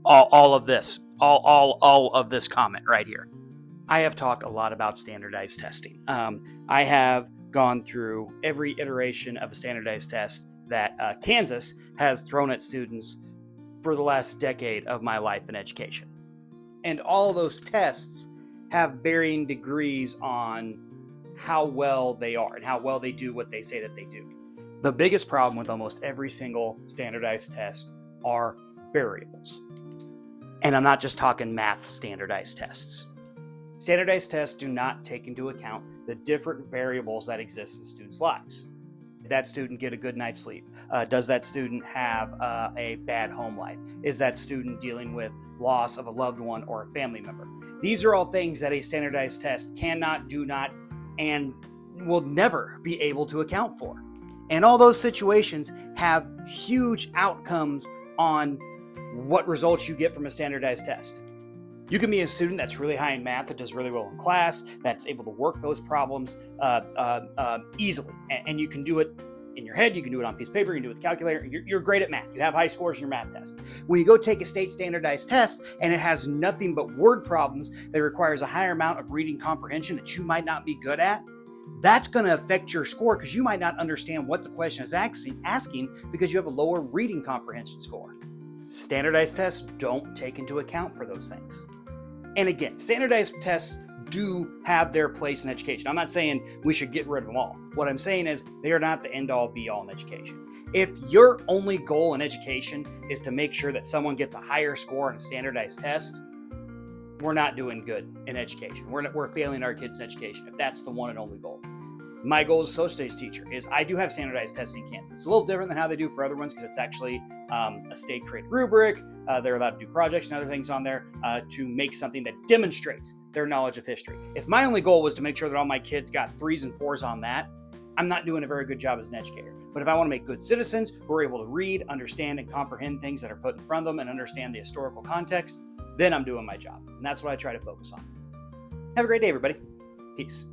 all of this, all of this comment right here. I have talked a lot about standardized testing. I have gone through every iteration of a standardized test that Kansas has thrown at students for the last decade of my life in education. And all those tests have varying degrees on how well they are and how well they do what they say that they do. The biggest problem with almost every single standardized test are variables. And I'm not just talking math standardized tests. Standardized tests do not take into account the different variables that exist in students' lives. Did that student get a good night's sleep? Does that student have a bad home life? Is that student dealing with loss of a loved one or a family member? These are all things that a standardized test cannot, do not, and will never be able to account for. And all those situations have huge outcomes on what results you get from a standardized test. You can be a student that's really high in math, that does really well in class, that's able to work those problems easily. And you can do it in your head, you can do it on a piece of paper, you can do it with a calculator. You're great at math. You have high scores in your math test. When you go take a state standardized test and it has nothing but word problems that requires a higher amount of reading comprehension that you might not be good at, that's going to affect your score because you might not understand what the question is asking because you have a lower reading comprehension score. Standardized tests don't take into account for those things. And again, standardized tests do have their place in education. I'm not saying we should get rid of them all. What I'm saying is they are not the end-all be-all in education. If your only goal in education is to make sure that someone gets a higher score on a standardized test, we're not doing good in education. We're failing our kids in education if that's the one and only goal. My goal as a social studies teacher is I do have standardized testing in Kansas. It's a little different than how they do for other ones because it's actually a state created rubric. They're allowed to do projects and other things on there to make something that demonstrates their knowledge of history. If my only goal was to make sure that all my kids got 3s and 4s on that, I'm not doing a very good job as an educator. But if I want to make good citizens who are able to read, understand, and comprehend things that are put in front of them and understand the historical context, then I'm doing my job. And that's what I try to focus on. Have a great day, everybody. Peace.